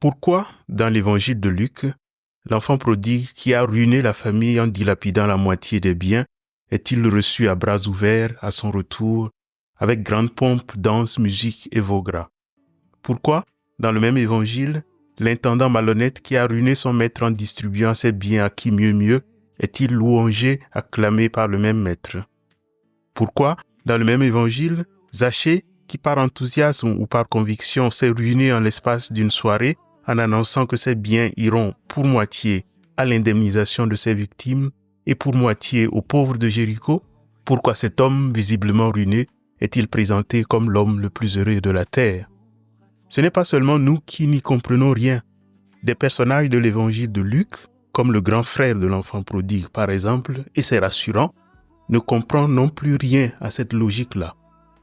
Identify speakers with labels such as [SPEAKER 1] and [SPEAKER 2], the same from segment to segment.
[SPEAKER 1] Pourquoi, dans l'évangile de Luc, l'enfant prodigue qui a ruiné la famille en dilapidant la moitié des biens est-il reçu à bras ouverts à son retour avec grande pompe, danse, musique et veau gras? Pourquoi, dans le même évangile, l'intendant malhonnête qui a ruiné son maître en distribuant ses biens à qui mieux est-il louangé, acclamé par le même maître? Pourquoi, dans le même évangile, Zachée, qui par enthousiasme ou par conviction s'est ruiné en l'espace d'une soirée en annonçant que ses biens iront pour moitié à l'indemnisation de ses victimes et pour moitié aux pauvres de Jéricho, pourquoi cet homme visiblement ruiné est-il présenté comme l'homme le plus heureux de la terre? Ce n'est pas seulement nous qui n'y comprenons rien. Des personnages de l'évangile de Luc, comme le grand frère de l'enfant prodigue par exemple, et c'est rassurant, ne comprennent non plus rien à cette logique-là.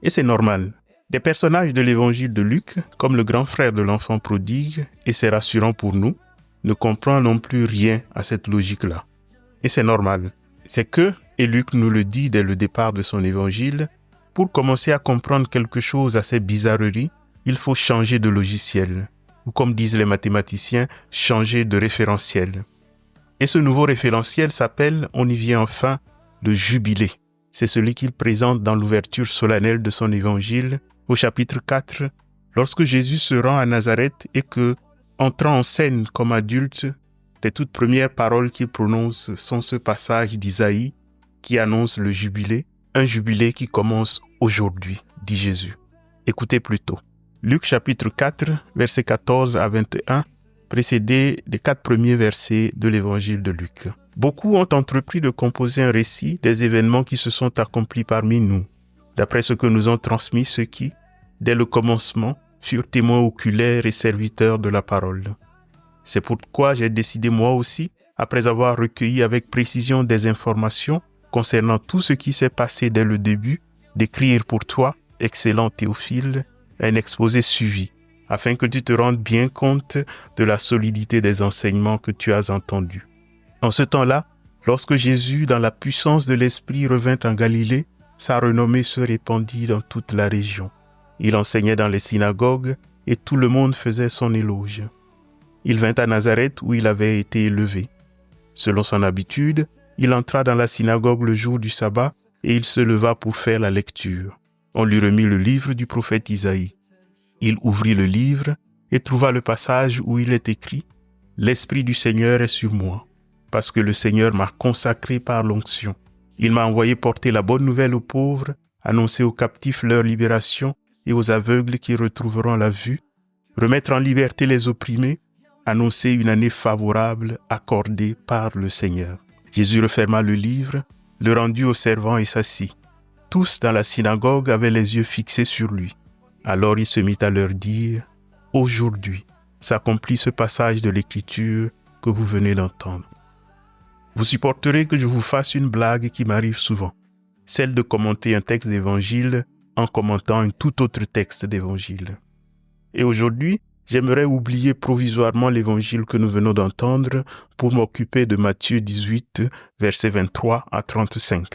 [SPEAKER 1] Et c'est normal. Des personnages de l'évangile de Luc, comme le grand frère de l'enfant prodigue, et c'est rassurant pour nous, ne comprennent non plus rien à cette logique-là. Et c'est normal. C'est que, et Luc nous le dit dès le départ de son évangile, pour commencer à comprendre quelque chose à ces bizarreries, il faut changer de logiciel, ou comme disent les mathématiciens, changer de référentiel. Et ce nouveau référentiel s'appelle, on y vient enfin, le jubilé. C'est celui qu'il présente dans l'ouverture solennelle de son évangile, au chapitre 4, lorsque Jésus se rend à Nazareth et que, entrant en scène comme adulte, les toutes premières paroles qu'il prononce sont ce passage d'Isaïe qui annonce le jubilé, un jubilé qui commence aujourd'hui, dit Jésus. Écoutez plutôt. Luc chapitre 4, versets 14 à 21, précédé des 4 premiers versets de l'évangile de Luc. Beaucoup ont entrepris de composer un récit des événements qui se sont accomplis parmi nous, d'après ce que nous ont transmis ceux qui, dès le commencement, furent témoins oculaires et serviteurs de la parole. C'est pourquoi j'ai décidé moi aussi, après avoir recueilli avec précision des informations concernant tout ce qui s'est passé dès le début, d'écrire pour toi, excellent Théophile, un exposé suivi, afin que tu te rendes bien compte de la solidité des enseignements que tu as entendus. En ce temps-là, lorsque Jésus, dans la puissance de l'Esprit, revint en Galilée, sa renommée se répandit dans toute la région. Il enseignait dans les synagogues et tout le monde faisait son éloge. Il vint à Nazareth où il avait été élevé. Selon son habitude, il entra dans la synagogue le jour du sabbat et il se leva pour faire la lecture. On lui remit le livre du prophète Isaïe. Il ouvrit le livre et trouva le passage où il est écrit « L'Esprit du Seigneur est sur moi, parce que le Seigneur m'a consacré par l'onction. Il m'a envoyé porter la bonne nouvelle aux pauvres, annoncer aux captifs leur libération et aux aveugles qui retrouveront la vue, remettre en liberté les opprimés, annoncer une année favorable accordée par le Seigneur. » Jésus referma le livre, le rendit aux servants et s'assit. Tous dans la synagogue avaient les yeux fixés sur lui. Alors il se mit à leur dire « Aujourd'hui s'accomplit ce passage de l'Écriture que vous venez d'entendre. » Vous supporterez que je vous fasse une blague qui m'arrive souvent, celle de commenter un texte d'évangile en commentant un tout autre texte d'évangile. Et aujourd'hui, j'aimerais oublier provisoirement l'évangile que nous venons d'entendre pour m'occuper de Matthieu 18, versets 23 à 35.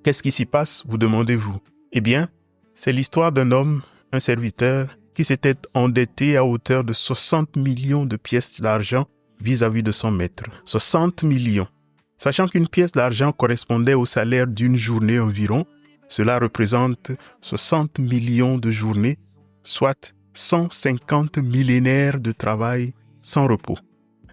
[SPEAKER 1] Qu'est-ce qui s'y passe, vous demandez-vous? Eh bien, c'est l'histoire d'un homme, un serviteur, qui s'était endetté à hauteur de 60 millions de pièces d'argent vis-à-vis de son maître. 60 millions. Sachant qu'une pièce d'argent correspondait au salaire d'une journée environ, cela représente 60 millions de journées, soit 150 millénaires de travail sans repos.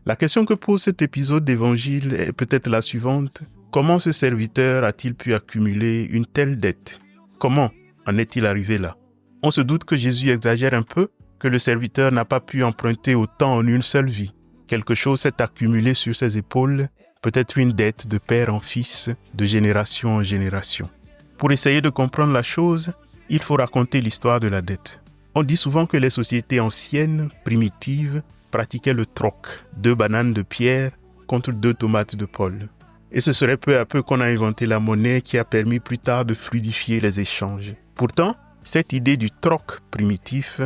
[SPEAKER 1] La question que pose cet épisode d'évangile est peut-être la suivante. Comment ce serviteur a-t-il pu accumuler une telle dette? Comment en est-il arrivé là? On se doute que Jésus exagère un peu, que le serviteur n'a pas pu emprunter autant en une seule vie. Quelque chose s'est accumulé sur ses épaules, peut-être une dette de père en fils, de génération en génération. Pour essayer de comprendre la chose, il faut raconter l'histoire de la dette. On dit souvent que les sociétés anciennes, primitives, pratiquaient le troc, 2 bananes de Pierre contre 2 tomates de Paul. Et ce serait peu à peu qu'on a inventé la monnaie qui a permis plus tard de fluidifier les échanges. Pourtant, cette idée du troc primitif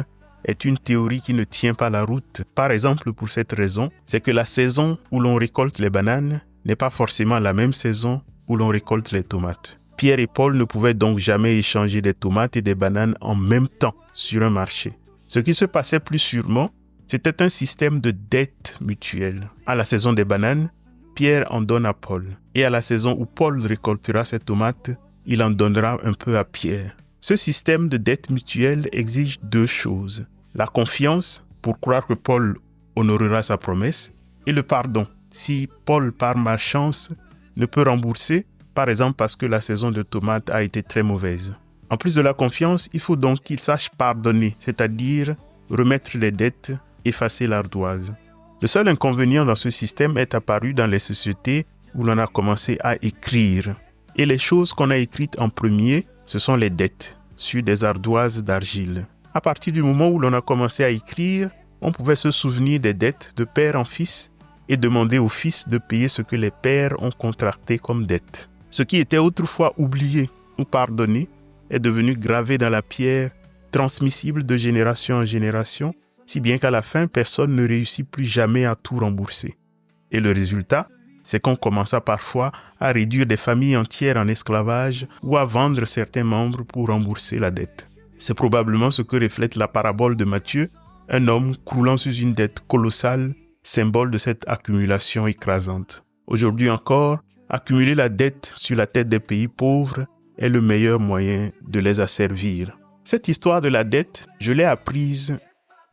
[SPEAKER 1] est une théorie qui ne tient pas la route. Par exemple, pour cette raison, c'est que la saison où l'on récolte les bananes n'est pas forcément la même saison où l'on récolte les tomates. Pierre et Paul ne pouvaient donc jamais échanger des tomates et des bananes en même temps sur un marché. Ce qui se passait plus sûrement, C'était un système de dette mutuelle. À la saison des bananes, Pierre en donne à Paul. Et à la saison où Paul récoltera ses tomates, il en donnera un peu à Pierre. Ce système de dette mutuelle exige deux choses. La confiance, pour croire que Paul honorera sa promesse, et le pardon. Si Paul, par malchance, ne peut rembourser, par exemple parce que la saison de tomates a été très mauvaise. En plus de la confiance, il faut donc qu'il sache pardonner, c'est-à-dire remettre les dettes, effacer l'ardoise. Le seul inconvénient dans ce système est apparu dans les sociétés où l'on a commencé à écrire. Et les choses qu'on a écrites en premier, ce sont les dettes, sur des ardoises d'argile. À partir du moment où l'on a commencé à écrire, on pouvait se souvenir des dettes de père en fils et demander aux fils de payer ce que les pères ont contracté comme dette. Ce qui était autrefois oublié ou pardonné est devenu gravé dans la pierre, transmissible de génération en génération, si bien qu'à la fin, personne ne réussit plus jamais à tout rembourser. Et le résultat, c'est qu'on commença parfois à réduire des familles entières en esclavage ou à vendre certains membres pour rembourser la dette. C'est probablement ce que reflète la parabole de Matthieu, un homme croulant sous une dette colossale, symbole de cette accumulation écrasante. Aujourd'hui encore, accumuler la dette sur la tête des pays pauvres est le meilleur moyen de les asservir. Cette histoire de la dette, je l'ai apprise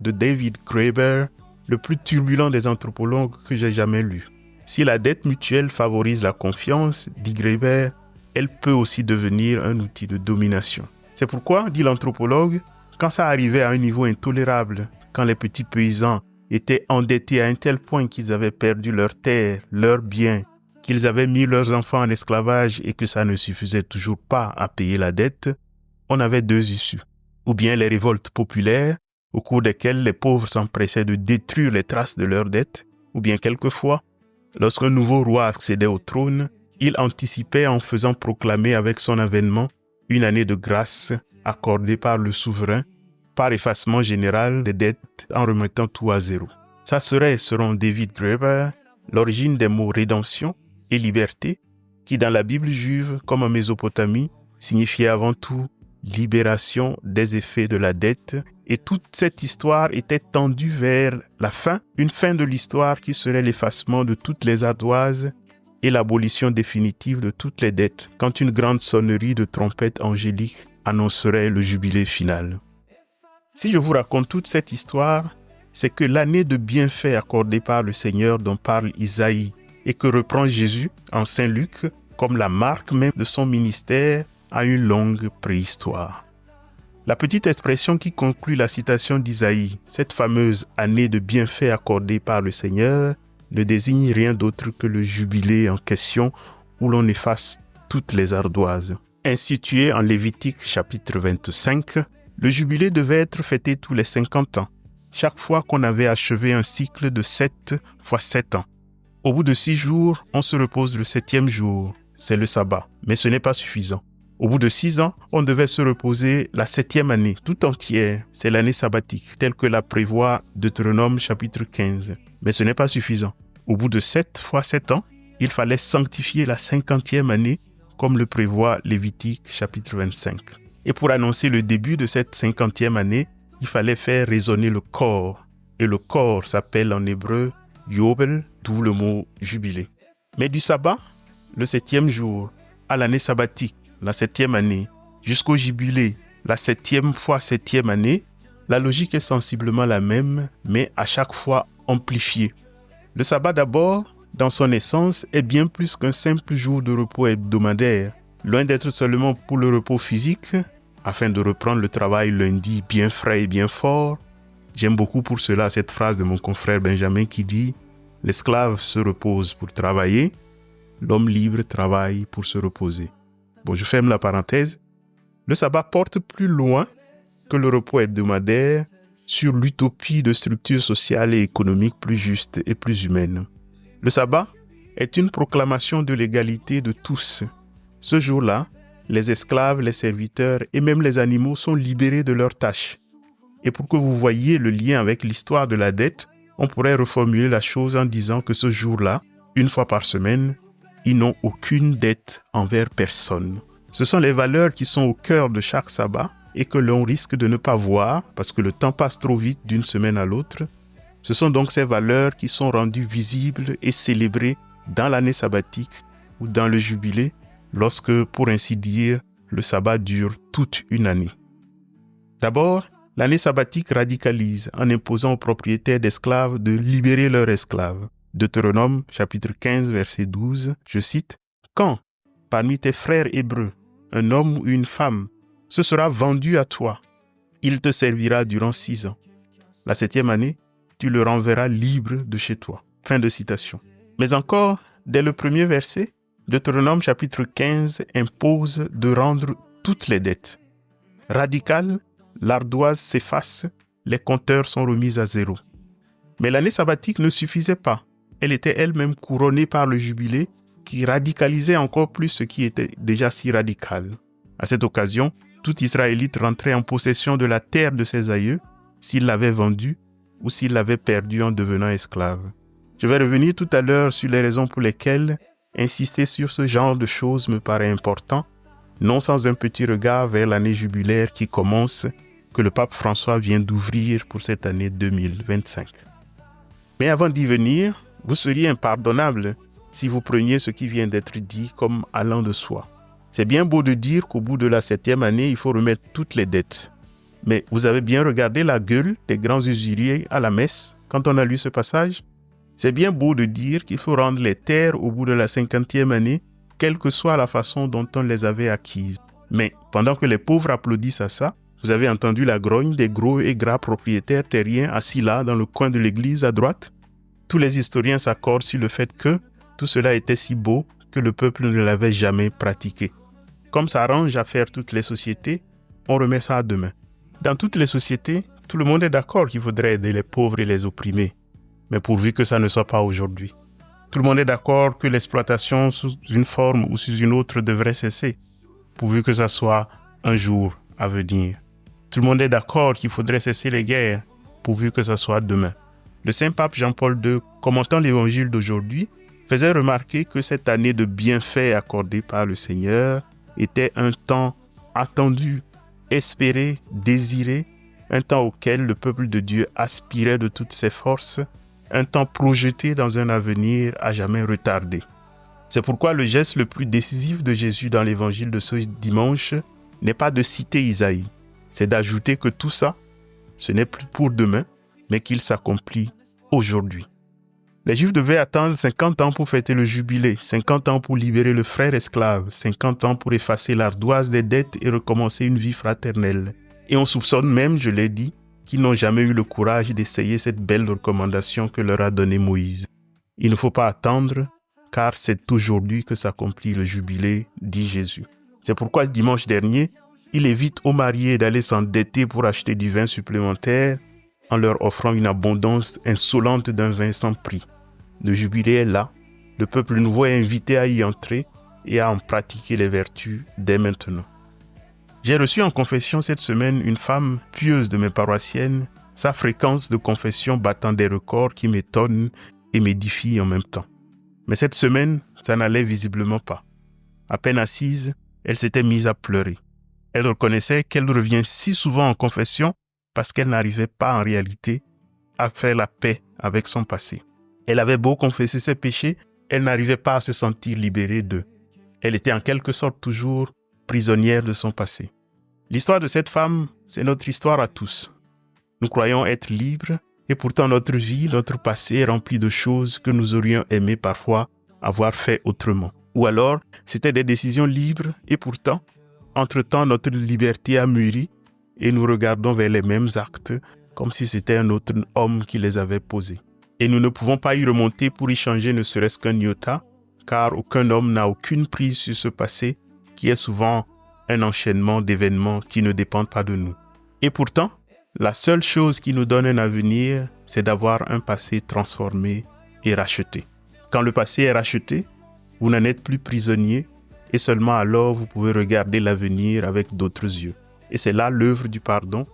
[SPEAKER 1] de David Graeber, le plus turbulent des anthropologues que j'ai jamais lu. Si la dette mutuelle favorise la confiance, dit Graeber, elle peut aussi devenir un outil de domination. C'est pourquoi, dit l'anthropologue, quand ça arrivait à un niveau intolérable, quand les petits paysans étaient endettés à un tel point qu'ils avaient perdu leurs terres, leurs biens, qu'ils avaient mis leurs enfants en esclavage et que ça ne suffisait toujours pas à payer la dette, on avait deux issues. Ou bien les révoltes populaires, au cours desquelles les pauvres s'empressaient de détruire les traces de leurs dettes, ou bien quelquefois, lorsqu'un nouveau roi accédait au trône, il anticipait en faisant proclamer avec son avènement une année de grâce accordée par le souverain, par effacement général des dettes en remettant tout à zéro. Ça serait, selon David Graeber, l'origine des mots rédemption et liberté, qui dans la Bible juive, comme en Mésopotamie, signifiait avant tout libération des effets de la dette. Et toute cette histoire était tendue vers la fin, une fin de l'histoire qui serait l'effacement de toutes les ardoises et l'abolition définitive de toutes les dettes, quand une grande sonnerie de trompette angélique annoncerait le jubilé final. Si je vous raconte toute cette histoire, c'est que l'année de bienfaits accordée par le Seigneur dont parle Isaïe et que reprend Jésus en Saint Luc comme la marque même de son ministère a une longue préhistoire. La petite expression qui conclut la citation d'Isaïe, cette fameuse année de bienfaits accordée par le Seigneur, ne désigne rien d'autre que le jubilé en question où l'on efface toutes les ardoises. Institué en Lévitique chapitre 25, le jubilé devait être fêté tous les 50 ans, chaque fois qu'on avait achevé un cycle de 7 fois 7 ans. Au bout de 6 jours, on se repose le 7e jour, c'est le sabbat, mais ce n'est pas suffisant. Au bout de 6 ans, on devait se reposer la 7e année, tout entière, c'est l'année sabbatique, telle que la prévoit Deutéronome chapitre 15. Mais ce n'est pas suffisant. Au bout de 7 fois 7 ans, il fallait sanctifier la 50e année, comme le prévoit Lévitique chapitre 25. Et pour annoncer le début de cette 50e année, il fallait faire résonner le cor. Et le cor s'appelle en hébreu Yobel, d'où le mot jubilé. Mais du sabbat, le 7e jour, à l'année sabbatique, la 7e année, jusqu'au jubilé, la 7e fois 7e année, la logique est sensiblement la même, mais à chaque fois amplifiée. Le sabbat d'abord, dans son essence, est bien plus qu'un simple jour de repos hebdomadaire. Loin d'être seulement pour le repos physique, afin de reprendre le travail lundi bien frais et bien fort, j'aime beaucoup pour cela cette phrase de mon confrère Benjamin qui dit « L'esclave se repose pour travailler, l'homme libre travaille pour se reposer ». Bon, je ferme la parenthèse. Le sabbat porte plus loin que le repos hebdomadaire sur l'utopie de structures sociales et économiques plus justes et plus humaines. Le sabbat est une proclamation de l'égalité de tous. Ce jour-là, les esclaves, les serviteurs et même les animaux sont libérés de leurs tâches. Et pour que vous voyiez le lien avec l'histoire de la dette, on pourrait reformuler la chose en disant que ce jour-là, une fois par semaine, ils n'ont aucune dette envers personne. Ce sont les valeurs qui sont au cœur de chaque sabbat et que l'on risque de ne pas voir parce que le temps passe trop vite d'une semaine à l'autre Ce sont donc ces valeurs qui sont rendues visibles et célébrées dans l'année sabbatique ou dans le jubilé, lorsque, pour ainsi dire, le sabbat dure toute une année. D'abord, l'année sabbatique radicalise en imposant aux propriétaires d'esclaves de libérer leurs esclaves. Deutéronome, chapitre 15, verset 12, je cite, « Quand, parmi tes frères hébreux, un homme ou une femme se sera vendu à toi, il te servira durant 6 ans. La 7e année, tu le renverras libre de chez toi. » Fin de citation. Mais encore, dès le premier verset, Deutéronome chapitre 15 impose de rendre toutes les dettes. Radical, l'ardoise s'efface, les compteurs sont remis à zéro. Mais l'année sabbatique ne suffisait pas. Elle était elle-même couronnée par le jubilé qui radicalisait encore plus ce qui était déjà si radical. À cette occasion, tout Israélite rentrait en possession de la terre de ses aïeux s'il l'avait vendue ou s'il l'avait perdue en devenant esclave. Je vais revenir tout à l'heure sur les raisons pour lesquelles insister sur ce genre de choses me paraît important, non sans un petit regard vers l'année jubilaire qui commence, que le pape François vient d'ouvrir pour cette année 2025. Mais avant d'y venir, vous seriez impardonnable si vous preniez ce qui vient d'être dit comme allant de soi. C'est bien beau de dire qu'au bout de la 7e année, il faut remettre toutes les dettes. Mais vous avez bien regardé la gueule des grands usuriers à la messe quand on a lu ce passage? C'est bien beau de dire qu'il faut rendre les terres au bout de la 50e année, quelle que soit la façon dont on les avait acquises. Mais pendant que les pauvres applaudissent à ça, vous avez entendu la grogne des gros et gras propriétaires terriens assis là dans le coin de l'église à droite? Tous les historiens s'accordent sur le fait que tout cela était si beau que le peuple ne l'avait jamais pratiqué. Comme ça arrange à faire toutes les sociétés, on remet ça à demain. Dans toutes les sociétés, tout le monde est d'accord qu'il faudrait aider les pauvres et les opprimés. Mais pourvu que ça ne soit pas aujourd'hui. Tout le monde est d'accord que l'exploitation sous une forme ou sous une autre devrait cesser, pourvu que ça soit un jour à venir. Tout le monde est d'accord qu'il faudrait cesser les guerres, pourvu que ça soit demain. Le Saint-Pape Jean-Paul II, commentant l'évangile d'aujourd'hui, faisait remarquer que cette année de bienfaits accordée par le Seigneur était un temps attendu, espéré, désiré, un temps auquel le peuple de Dieu aspirait de toutes ses forces, un temps projeté dans un avenir à jamais retardé. C'est pourquoi le geste le plus décisif de Jésus dans l'évangile de ce dimanche n'est pas de citer Isaïe, c'est d'ajouter que tout ça, ce n'est plus pour demain, mais qu'il s'accomplit aujourd'hui. Les Juifs devaient attendre 50 ans pour fêter le jubilé, 50 ans pour libérer le frère esclave, 50 ans pour effacer l'ardoise des dettes et recommencer une vie fraternelle. Et on soupçonne même, je l'ai dit, qu'ils n'ont jamais eu le courage d'essayer cette belle recommandation que leur a donnée Moïse. Il ne faut pas attendre, car c'est aujourd'hui que s'accomplit le jubilé, dit Jésus. C'est pourquoi dimanche dernier, il évite aux mariés d'aller s'endetter pour acheter du vin supplémentaire en leur offrant une abondance insolente d'un vin sans prix. Le jubilé est là, le peuple nouveau est invité à y entrer et à en pratiquer les vertus dès maintenant. J'ai reçu en confession cette semaine une femme pieuse de mes paroissiennes, sa fréquence de confession battant des records qui m'étonnent et m'édifient en même temps. Mais cette semaine, ça n'allait visiblement pas. À peine assise, elle s'était mise à pleurer. Elle reconnaissait qu'elle revient si souvent en confession parce qu'elle n'arrivait pas en réalité à faire la paix avec son passé. Elle avait beau confesser ses péchés, elle n'arrivait pas à se sentir libérée d'eux. Elle était en quelque sorte toujours prisonnière de son passé. L'histoire de cette femme, c'est notre histoire à tous. Nous croyons être libres et pourtant notre vie, notre passé est rempli de choses que nous aurions aimé parfois avoir fait autrement. Ou alors, c'était des décisions libres et pourtant, entre-temps, notre liberté a mûri et nous regardons vers les mêmes actes comme si c'était un autre homme qui les avait posés. Et nous ne pouvons pas y remonter pour y changer ne serait-ce qu'un iota, car aucun homme n'a aucune prise sur ce passé qui est souvent un enchaînement d'événements qui ne dépendent pas de nous. Et pourtant, la seule chose qui nous donne un avenir, c'est d'avoir un passé transformé et racheté. Quand le passé est racheté, vous n'en êtes plus prisonnier et seulement alors vous pouvez regarder l'avenir avec d'autres yeux. Et c'est là l'œuvre du pardon,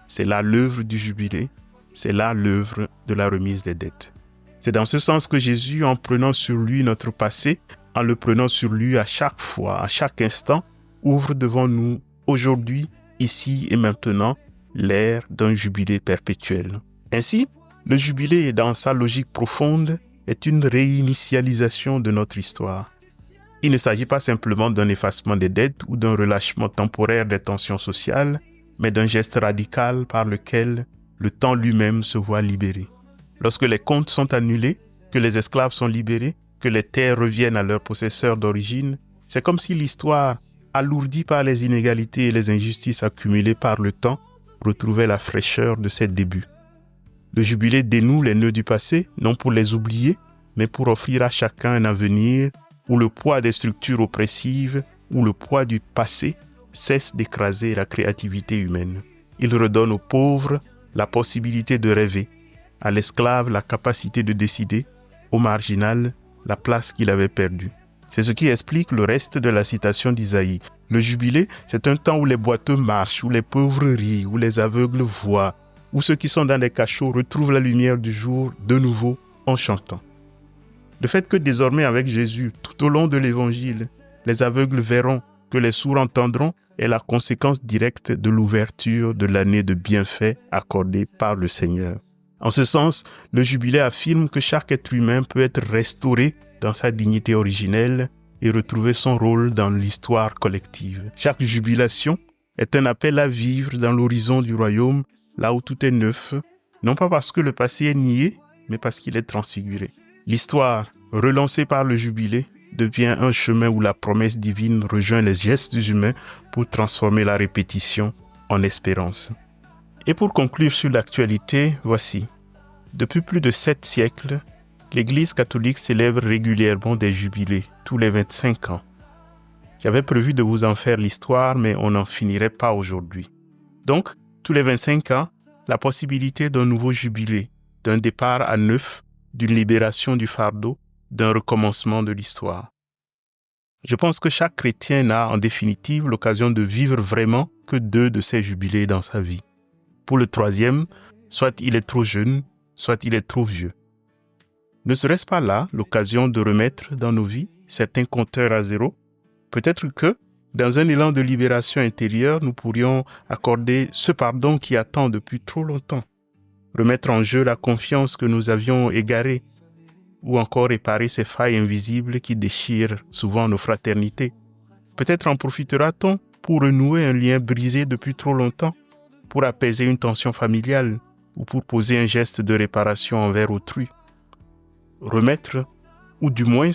[SPEAKER 1] c'est là l'œuvre du jubilé, c'est là l'œuvre de la remise des dettes. C'est dans ce sens que Jésus, en prenant sur lui notre passé, en le prenant sur lui à chaque fois, à chaque instant, ouvre devant nous, aujourd'hui, ici et maintenant, l'ère d'un jubilé perpétuel. Ainsi, Le jubilé, dans sa logique profonde, est une réinitialisation de notre histoire. Il ne s'agit pas simplement d'un effacement des dettes ou d'un relâchement temporaire des tensions sociales, mais d'un geste radical par lequel le temps lui-même se voit libéré. Lorsque les comptes sont annulés, que les esclaves sont libérés, que les terres reviennent à leurs possesseurs d'origine, c'est comme si l'histoire, alourdie par les inégalités et les injustices accumulées par le temps, retrouvait la fraîcheur de ses débuts. Le jubilé dénoue les nœuds du passé, non pour les oublier, mais pour offrir à chacun un avenir où le poids des structures oppressives, où le poids du passé cesse d'écraser la créativité humaine. Il redonne aux pauvres la possibilité de rêver, à l'esclave la capacité de décider, au marginal la place qu'il avait perdue. C'est ce qui explique le reste de la citation d'Isaïe. Le jubilé, c'est un temps où les boiteux marchent, où les pauvres rient, où les aveugles voient, où ceux qui sont dans les cachots retrouvent la lumière du jour de nouveau en chantant. Le fait que désormais avec Jésus, tout au long de l'Évangile, les aveugles verront, que les sourds entendront, est la conséquence directe de l'ouverture de l'année de bienfaits accordée par le Seigneur. En ce sens, le jubilé affirme que chaque être humain peut être restauré dans sa dignité originelle et retrouver son rôle dans l'histoire collective. Chaque jubilation est un appel à vivre dans l'horizon du royaume, là où tout est neuf, non pas parce que le passé est nié, mais parce qu'il est transfiguré. L'histoire, relancée par le jubilé, devient un chemin où la promesse divine rejoint les gestes humains pour transformer la répétition en espérance. Et pour conclure sur l'actualité, voici. Depuis plus de 7 siècles, l'Église catholique célèbre régulièrement des jubilés, tous les 25 ans. J'avais prévu de vous en faire l'histoire, mais on n'en finirait pas aujourd'hui. Donc, tous les 25 ans, la possibilité d'un nouveau jubilé, d'un départ à neuf, d'une libération du fardeau, d'un recommencement de l'histoire. Je pense que chaque chrétien n'a en définitive l'occasion de vivre vraiment que 2 de ces jubilés dans sa vie. Pour le 3e, soit il est trop jeune, soit il est trop vieux. Ne serait-ce pas là l'occasion de remettre dans nos vies certains compteurs à zéro? Peut-être que, dans un élan de libération intérieure, nous pourrions accorder ce pardon qui attend depuis trop longtemps, remettre en jeu la confiance que nous avions égarée, ou encore réparer ces failles invisibles qui déchirent souvent nos fraternités. Peut-être en profitera-t-on pour renouer un lien brisé depuis trop longtemps, pour apaiser une tension familiale ou pour poser un geste de réparation envers autrui. Remettre, ou du moins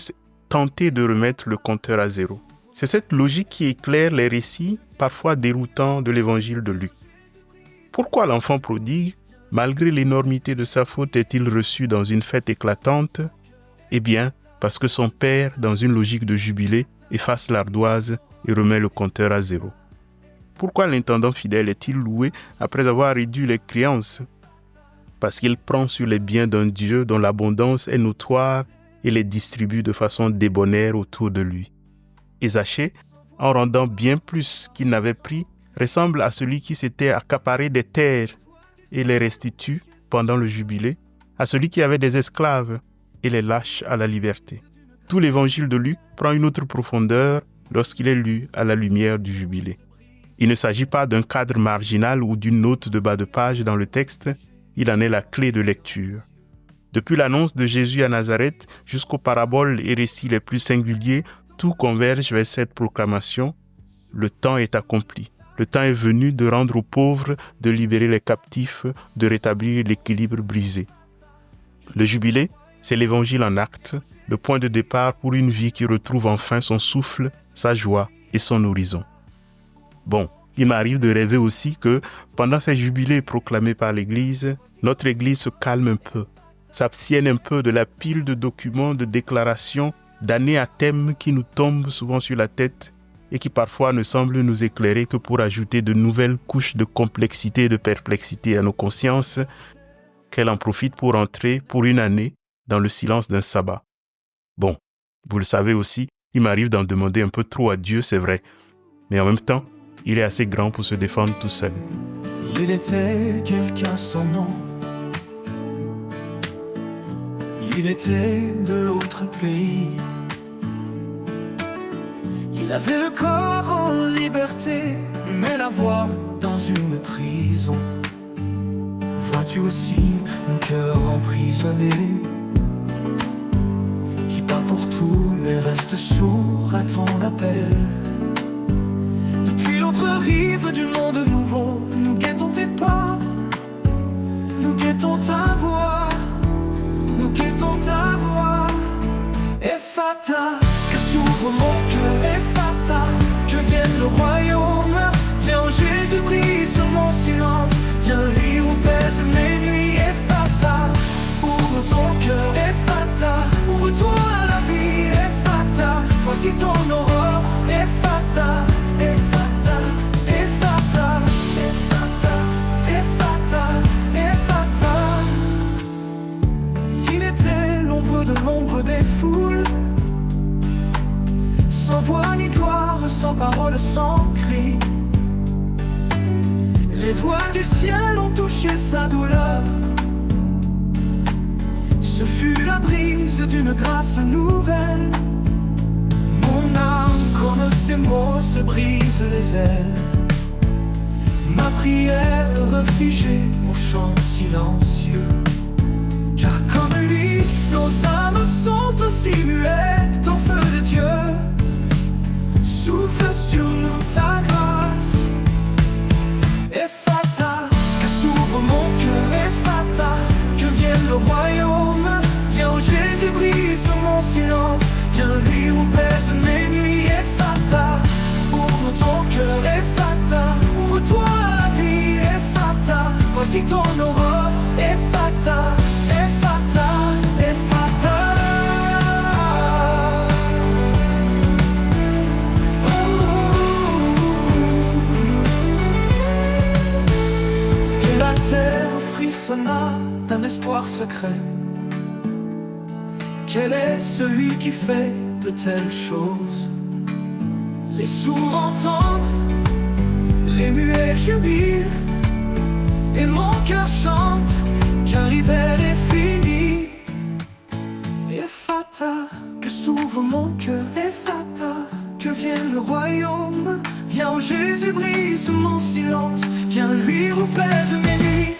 [SPEAKER 1] tenter de remettre le compteur à zéro. C'est cette logique qui éclaire les récits parfois déroutants de l'évangile de Luc. Pourquoi l'enfant prodigue, malgré l'énormité de sa faute, est-il reçu dans une fête éclatante? Eh bien, parce que son père, dans une logique de jubilé, efface l'ardoise et remet le compteur à zéro. Pourquoi l'intendant fidèle est-il loué après avoir réduit les créances? Parce qu'il prend sur les biens d'un Dieu dont l'abondance est notoire et les distribue de façon débonnaire autour de lui. Et Zachée, en rendant bien plus qu'il n'avait pris, ressemble à celui qui s'était accaparé des terres et les restitue pendant le jubilé, à celui qui avait des esclaves et les lâche à la liberté. Tout l'évangile de Luc prend une autre profondeur lorsqu'il est lu à la lumière du jubilé. Il ne s'agit pas d'un cadre marginal ou d'une note de bas de page dans le texte, il en est la clé de lecture. Depuis l'annonce de Jésus à Nazareth jusqu'aux paraboles et récits les plus singuliers, tout converge vers cette proclamation. Le temps est accompli. Le temps est venu de rendre aux pauvres, de libérer les captifs, de rétablir l'équilibre brisé. Le jubilé, c'est l'évangile en acte, le point de départ pour une vie qui retrouve enfin son souffle, sa joie et son horizon. Bon, il m'arrive de rêver aussi que, pendant ces jubilés proclamés par l'Église, notre Église se calme un peu, s'abstienne un peu de la pile de documents, de déclarations, d'années à thème qui nous tombent souvent sur la tête et qui parfois ne semblent nous éclairer que pour ajouter de nouvelles couches de complexité et de perplexité à nos consciences, qu'elle en profite pour entrer pour une année dans le silence d'un sabbat. Bon, vous le savez aussi, il m'arrive d'en demander un peu trop à Dieu, c'est vrai, mais en même temps, il est assez grand pour se défendre tout seul.
[SPEAKER 2] Il était quelqu'un sans nom. Il était de l'autre pays. Il avait le corps en liberté, mais la voix dans une prison. Verras-tu aussi mon cœur emprisonné, qui bat pour tout mais reste sourd à ton appel. Depuis l'autre rive du monde nouveau, nous guettons tes pas, nous guettons ta voix, nous guettons ta voix. Ephata, que s'ouvre mon cœur, Ephata, que vienne le royaume. Viens en Jésus, brise mon silence, viens rire où pèsent mes nuits. Ephata, ouvre ton cœur, Ephata, ouvre-toi à la vie. Ephata, voici ton aurore. Ephata, Ephata, Ephata, Ephata, Ephata, Ephata. Il était l'ombre des foules, sans voix ni gloire, sans parole, sans cri. Les doigts du ciel ont touché sa douleur. Ce fut la brise d'une grâce nouvelle. Mon âme, comme ces mots, se brise les ailes. Ma prière figée au chant silencieux. Car comme lui, nos âmes sont aussi muettes au feu de Dieu. Souffle sur nous ta grâce. Ephata, que s'ouvre mon cœur, Ephata, que vienne le royaume. Viens oh Jésus, brise mon silence, viens rire où pèsent mes nuits. Ephata, ouvre ton cœur, Ephata, ouvre-toi à la vie. Ephata, voici ton aurore. Ephata, Ephata, Ephata. La terre frissonna d'un espoir secret. Quel est celui qui fait de telles choses? Les sourds entendent, les muets jubilent, et mon cœur chante, car l'hiver est fini. Ephata, que s'ouvre mon cœur, Ephata, que vienne le royaume. Viens oh Jésus, brise mon silence, viens lui où pèsent mes nuits.